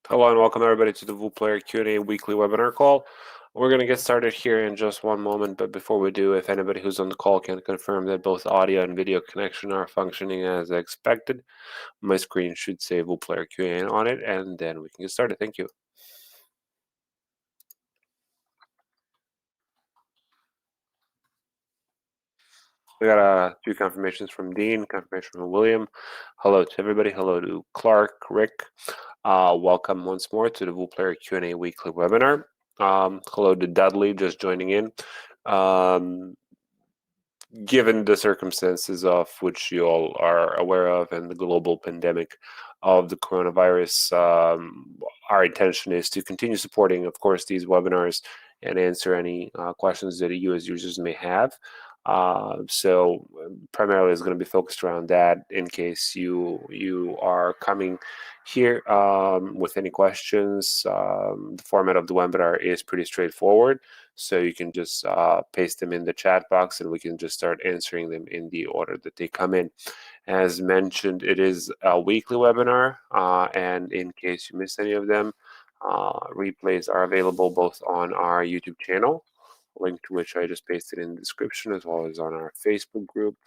Hello and welcome everybody to the Player Q&A weekly webinar call. We're going to get started here in just one moment, but before we do, if anybody who's on the call can confirm that both audio and video connection are functioning as expected, my screen should say Player Q&A on it, and then we can get started. Thank you. We got two confirmations from Dean, confirmation from William. Hello to everybody. Hello to Clark, Rick. Welcome once more to the Player Q&A weekly webinar. Hello to Dudley, just joining in. Given the circumstances of which you all are aware of and the global pandemic of the coronavirus, our intention is to continue supporting, of course, these webinars and answer any questions that you as users may have. So primarily it's going to be focused around that in case you are coming here with any questions. The format of the webinar is pretty straightforward. So you can just paste them in the chat box and we can just start answering them in the order that they come in. As mentioned, it is a weekly webinar, and in case you miss any of them, replays are available both on our YouTube channel, link to which I just pasted in the description, as well as on our Facebook group,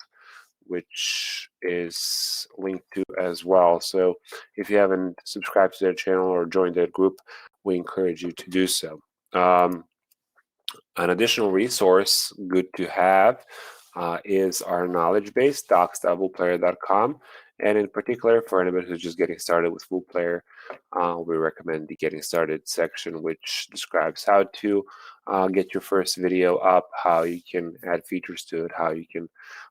which is linked to as well. So if you haven't subscribed to their channel or joined that group, we encourage you to do so. An additional resource good to have is our knowledge base, docs.woolplayer.com. And in particular, for anybody who's just getting started with WooPlayer, we recommend the Getting Started section, which describes how to get your first video up, how you can add features to it, how you can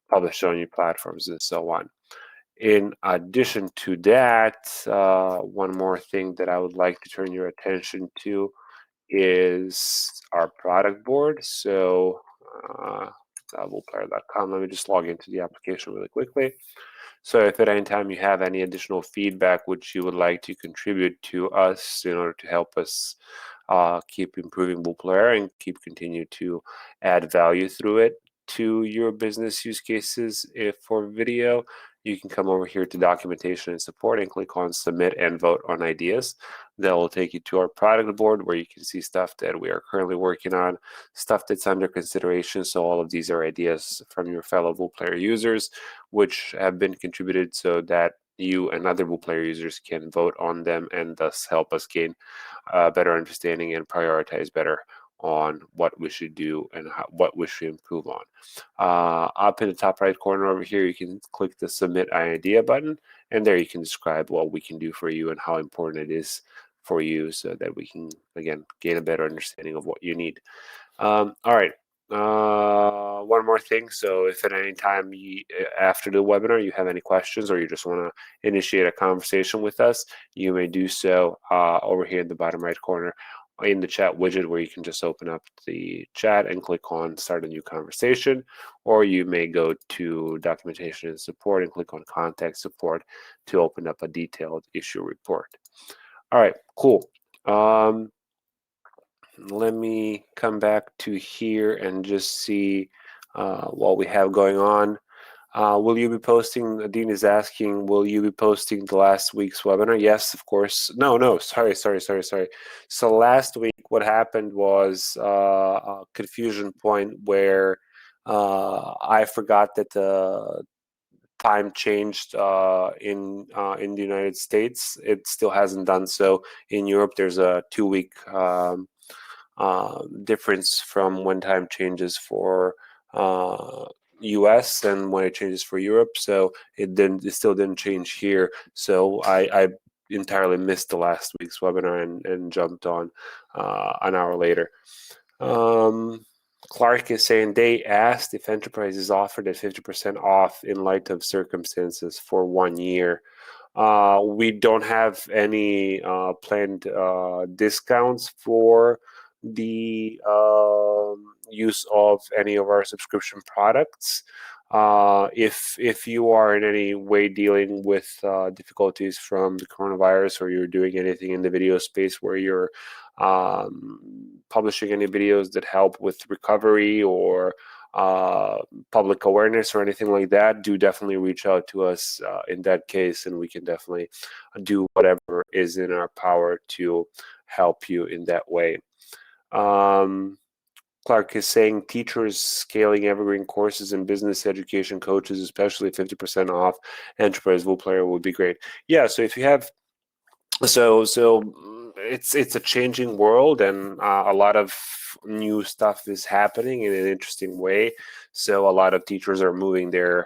publish on your platforms, and so on. In addition to that, one more thing that I would like to turn your attention to is our product board. So woolplayer.com. Let me just log into the application really quickly. So if at any time you have any additional feedback which you would like to contribute to us in order to help us keep improving WooPlayer and continue to add value through it to your business use cases, if for video, you can come over here to documentation and support and click on submit and vote on ideas. That will take you to our product board where you can see stuff that we are currently working on, stuff that's under consideration. So all of these are ideas from your fellow WooPlayer users which have been contributed so that you and other WooPlayer users can vote on them and thus help us gain a better understanding and prioritize better on what we should do and what we should improve on. Up in the top right corner over here, you can click the Submit Idea button, and there you can describe what we can do for you and how important it is for you so that we can, again, gain a better understanding of what you need. All right. One more thing. So if at any time after the webinar you have any questions or you just want to initiate a conversation with us, you may do so over here in the bottom right corner in the chat widget, where you can just open up the chat and click on start a new conversation, or you may go to documentation and support and click on contact support to open up a detailed issue report. All right, cool. Let me come back to here and just see what we have going on. Will you be posting, Dean is asking, will you be posting the last week's webinar? Yes, of course. No, sorry. So last week, what happened was a confusion point where I forgot that the time changed in the United States. It still hasn't done so. In Europe, there's a 2-week difference from when time changes for US and when it changes for Europe. So it still didn't change here. So I entirely missed the last week's webinar and jumped on an hour later. Clark is saying they asked if Enterprise is offered at 50% off in light of circumstances for 1 year. We don't have any planned discounts for the use of any of our subscription products. If you are in any way dealing with difficulties from the coronavirus, or you're doing anything in the video space where you're publishing any videos that help with recovery or public awareness or anything like that, do definitely reach out to us in that case, and we can definitely do whatever is in our power to help you in that way. Clark is saying teachers scaling evergreen courses and business education coaches, especially 50% off Enterprise Wool Player, would be great. Yeah, so if you have it's a changing world, and a lot of new stuff is happening in an interesting way. So a lot of teachers are moving their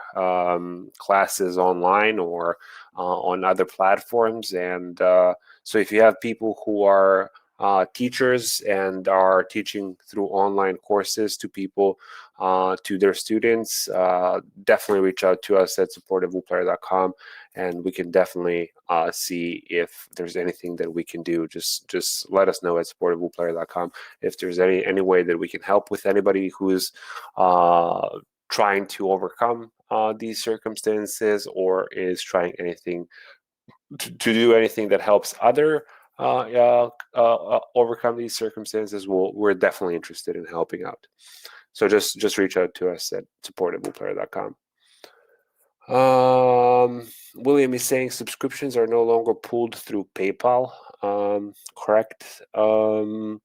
classes online or on other platforms, and so if you have people who are teachers and are teaching through online courses to people, to their students, definitely reach out to us at support@woolplayer.com, and we can definitely see if there's anything that we can do. Just let us know at support@woolplayer.com if there's any way that we can help with anybody who's trying to overcome these circumstances, or is trying anything to do anything that helps other overcome these circumstances. We're definitely interested in helping out. So just reach out to us at support@woolplayer.com. William is saying subscriptions are no longer pulled through PayPal. Correct. Oh,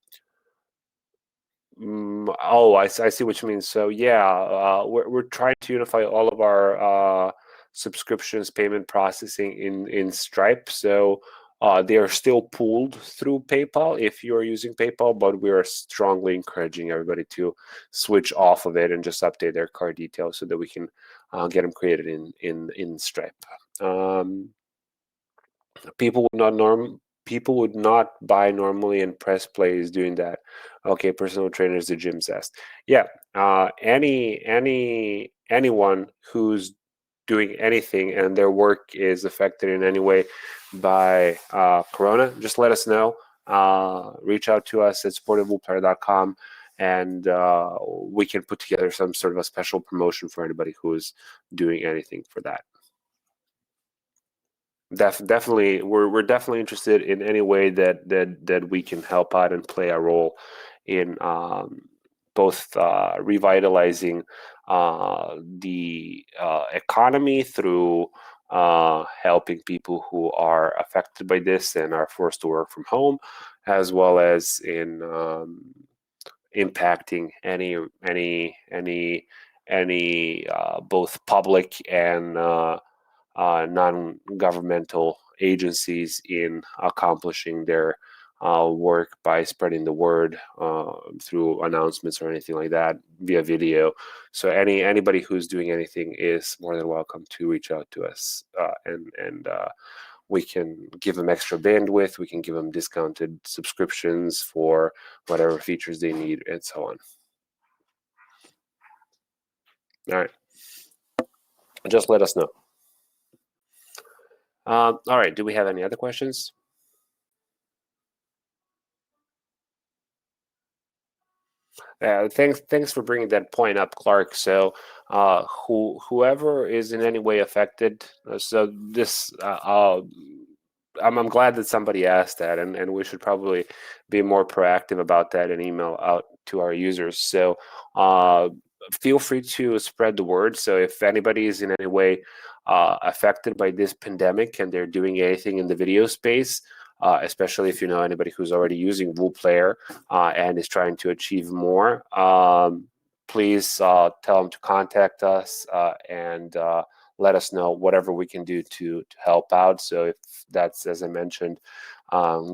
I see what you mean. So yeah, we're trying to unify all of our subscriptions payment processing in Stripe. So they are still pulled through PayPal if you're using PayPal, but we are strongly encouraging everybody to switch off of it and just update their card details so that we can get them created in Stripe. People would not buy normally, and press play is doing that. Okay, personal trainers, the gym zest. Yeah, anyone who's doing anything and their work is affected in any way by Corona, just let us know. Reach out to us at support@woolplayer.com, and we can put together some sort of a special promotion for anybody who's doing anything for that. Definitely, we're definitely interested in any way that we can help out and play a role in both revitalizing the economy through helping people who are affected by this and are forced to work from home, as well as in impacting any both public and non-governmental agencies in accomplishing their work by spreading the word through announcements or anything like that via video. So anybody who's doing anything is more than welcome to reach out to us, and we can give them extra bandwidth. We can give them discounted subscriptions for whatever features they need, and so on. All right, just let us know. All right, do we have any other questions? Thanks for bringing that point up, Clark. So, whoever is in any way affected, so this, I'm glad that somebody asked that, and we should probably be more proactive about that and email out to our users. So, feel free to spread the word. So, if anybody is in any way affected by this pandemic and they're doing anything in the video space, especially if you know anybody who's already using Wool Player and is trying to achieve more, please tell them to contact us and let us know whatever we can do to help out. So if that's, as I mentioned,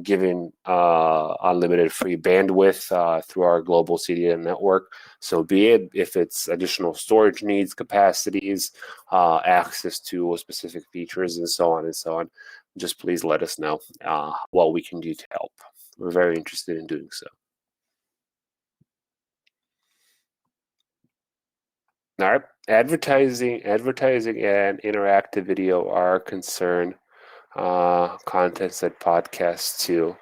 giving unlimited free bandwidth through our global CDN network, so be it. If it's additional storage needs, capacities, access to specific features, and so on and so on, just please let us know what we can do to help. We're very interested in doing so. All right, advertising and interactive video are a concern. Contents and podcasts too.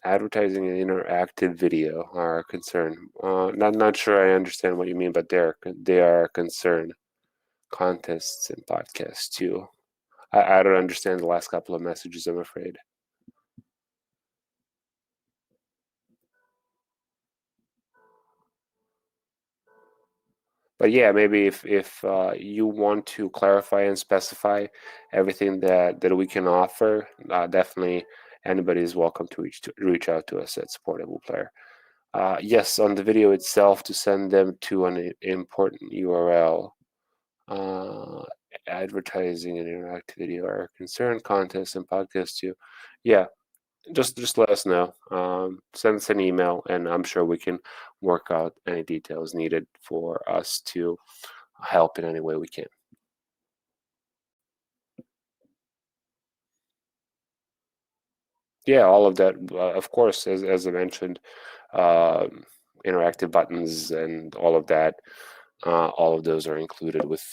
Advertising and interactive video are a concern. Not sure I understand what you mean, but they are a concern. Contests and podcasts too. I don't understand the last couple of messages, I'm afraid. But yeah, maybe if you want to clarify and specify everything that we can offer, definitely anybody is welcome to reach out to us at Support Able Player. Yes, on the video itself, to send them to an important URL. Uh, Advertising and interactive video are concerned, contests and podcasts too. Yeah, just let us know. Send us an email, and I'm sure we can work out any details needed for us to help in any way we can. Yeah, all of that, of course, as I mentioned, um, interactive buttons and all of that. All of those are included with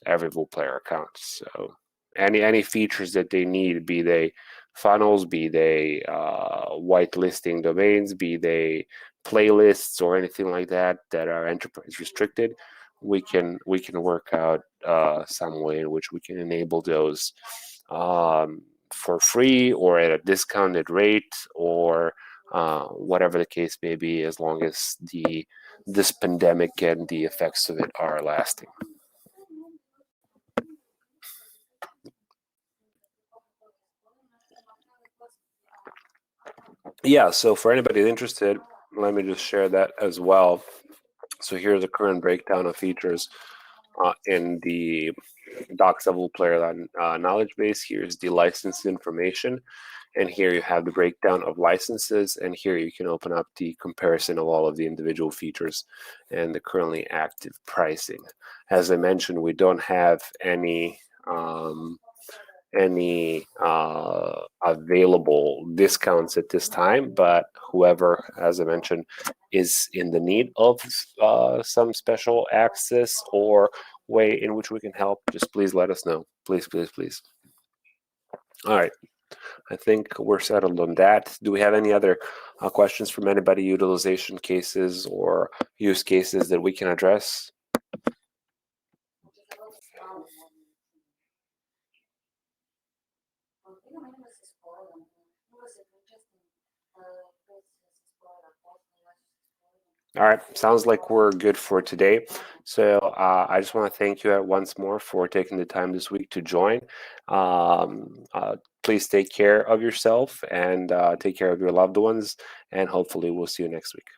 every player account. So any features that they need, be they funnels, be they whitelisting domains, be they playlists or anything like that that are enterprise restricted, we can work out some way in which we can enable those for free or at a discounted rate or whatever the case may be, as long as this pandemic and the effects of it are lasting. Yeah, so for anybody interested, let me just share that as well. So here's a current breakdown of features in the Docs Level Player knowledge base. Here's the license information. And here you have the breakdown of licenses, and here you can open up the comparison of all of the individual features and the currently active pricing. As I mentioned, we don't have any available discounts at this time, but whoever, as I mentioned, is in the need of some special access or way in which we can help, just please let us know. Please, please, please. All right. I think we're settled on that. Do we have any other questions from anybody, utilization cases or use cases that we can address? All right, sounds like we're good for today. So I just want to thank you once more for taking the time this week to join. Please take care of yourself and take care of your loved ones, and hopefully we'll see you next week.